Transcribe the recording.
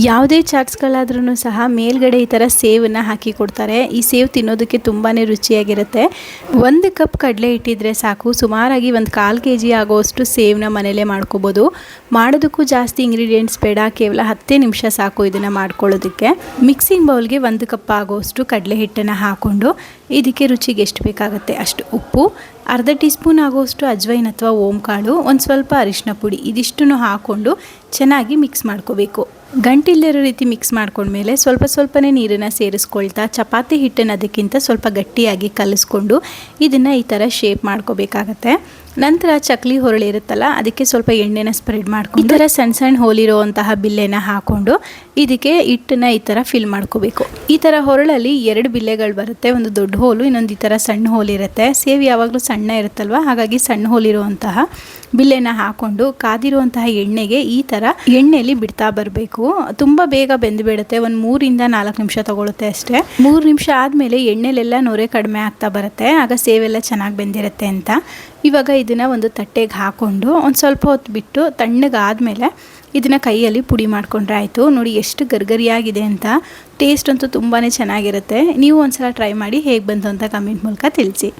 ಯಾವುದೇ ಚಾಟ್ಸ್ಗಳಾದ್ರೂ ಸಹ ಮೇಲ್ಗಡೆ ಈ ಥರ ಸೇವನ್ನ ಹಾಕಿ ಕೊಡ್ತಾರೆ. ಈ ಸೇವ್ ತಿನ್ನೋದಕ್ಕೆ ತುಂಬಾ ರುಚಿಯಾಗಿರುತ್ತೆ. 1 ಕಪ್ ಕಡಲೆ ಇಟ್ಟಿದ್ರೆ ಸಾಕು, ಸುಮಾರಾಗಿ 1/4 kg ಆಗೋಷ್ಟು ಸೇವನ್ನ ಮನೇಲೇ ಮಾಡ್ಕೋಬೋದು. ಮಾಡೋದಕ್ಕೂ ಜಾಸ್ತಿ ಇಂಗ್ರೀಡಿಯೆಂಟ್ಸ್ ಬೇಡ, ಕೇವಲ 10 ನಿಮಿಷ ಸಾಕು ಇದನ್ನು ಮಾಡ್ಕೊಳ್ಳೋದಕ್ಕೆ. ಮಿಕ್ಸಿಂಗ್ ಬೌಲ್ಗೆ 1 ಕಪ್ ಆಗೋಷ್ಟು ಕಡಲೆ ಹಿಟ್ಟನ್ನು ಹಾಕ್ಕೊಂಡು ಇದಕ್ಕೆ ರುಚಿಗೆ ಎಷ್ಟು ಬೇಕಾಗುತ್ತೆ ಅಷ್ಟು ಉಪ್ಪು, ಅರ್ಧ ಟೀ ಸ್ಪೂನ್ ಆಗೋಷ್ಟು ಅಜ್ವೈನ್ ಅಥವಾ ಓಂಕಾಳು, ಒಂದು ಸ್ವಲ್ಪ ಅರಿಶಿನ ಪುಡಿ, ಇದಿಷ್ಟನ್ನು ಹಾಕ್ಕೊಂಡು ಚೆನ್ನಾಗಿ ಮಿಕ್ಸ್ ಮಾಡ್ಕೋಬೇಕು. ಗಂಟಿಲ್ಲದಿರೋ ರೀತಿ ಮಿಕ್ಸ್ ಮಾಡ್ಕೊಂಡ್ಮೇಲೆ ಸ್ವಲ್ಪನೇ ನೀರನ್ನು ಸೇರಿಸ್ಕೊಳ್ತಾ ಚಪಾತಿ ಹಿಟ್ಟನ್ನು ಅದಕ್ಕಿಂತ ಸ್ವಲ್ಪ ಗಟ್ಟಿಯಾಗಿ ಕಲಿಸ್ಕೊಂಡು ಇದನ್ನು ಈ ಥರ ಶೇಪ್ ಮಾಡ್ಕೋಬೇಕಾಗತ್ತೆ. ನಂತರ ಚಕ್ಲಿ ಹೊರಳಿ ಇರುತ್ತಲ್ಲ, ಅದಕ್ಕೆ ಸ್ವಲ್ಪ ಎಣ್ಣೆನ ಸ್ಪ್ರೆಡ್ ಮಾಡ್ಕೊಂಡು ಈ ಥರ ಸಣ್ಣ ಹೋಲಿರುವಂತಹ ಬಿಲ್ಲೆನ ಹಾಕ್ಕೊಂಡು ಇದಕ್ಕೆ ಹಿಟ್ಟನ್ನು ಈ ಥರ ಫಿಲ್ ಮಾಡ್ಕೋಬೇಕು. ಈ ಥರ ಹೊರಳಲ್ಲಿ 2 ಬಿಲ್ಲೆಗಳು ಬರುತ್ತೆ, ಒಂದು ದೊಡ್ಡ ಹೋಲು, ಇನ್ನೊಂದು ಈ ಥರ ಸಣ್ಣ ಹೋಲ್ ಇರುತ್ತೆ. ಸೇವ್ ಯಾವಾಗಲೂ ಸಣ್ಣ ಇರುತ್ತಲ್ವ, ಹಾಗಾಗಿ ಸಣ್ಣ ಹೋಲಿರುವಂತಹ ಬಿಲ್ಲೆನ ಹಾಕ್ಕೊಂಡು ಕಾದಿರುವಂತಹ ಎಣ್ಣೆಗೆ ಈ ಥರ ಎಣ್ಣೆಯಲ್ಲಿ ಬಿಡ್ತಾ ಬರಬೇಕು. ತುಂಬ ಬೇಗ ಬೆಂದುಬಿಡುತ್ತೆ, ಒಂದು 3 ರಿಂದ 4 ನಿಮಿಷ ತಗೊಳುತ್ತೆ ಅಷ್ಟೇ. 3 ನಿಮಿಷ ಆದಮೇಲೆ ಎಣ್ಣೆಲೆಲ್ಲ ನೊರೆ ಕಡಿಮೆ ಆಗ್ತಾ ಬರುತ್ತೆ, ಆಗ ಸೇವೆಲ್ಲ ಚೆನ್ನಾಗಿ ಬೆಂದಿರುತ್ತೆ ಅಂತ. ಇವಾಗ ಇದನ್ನು ಒಂದು ತಟ್ಟೆಗೆ ಹಾಕ್ಕೊಂಡು ಒಂದು ಸ್ವಲ್ಪ ಹೊತ್ತು ಬಿಟ್ಟು ತಣ್ಣಗಾದಮೇಲೆ ಇದನ್ನು ಕೈಯಲ್ಲಿ ಪುಡಿ ಮಾಡಿಕೊಂಡ್ರೆ ಆಯಿತು. ನೋಡಿ ಎಷ್ಟು ಗರ್ಗರಿಯಾಗಿದೆ ಅಂತ. ಟೇಸ್ಟ್ ಅಂತೂ ತುಂಬಾ ಚೆನ್ನಾಗಿರುತ್ತೆ. ನೀವು ಒಂದ್ಸಲ ಟ್ರೈ ಮಾಡಿ, ಹೇಗೆ ಬಂತು ಅಂತ ಕಮೆಂಟ್ ಮೂಲಕ ತಿಳಿಸಿ.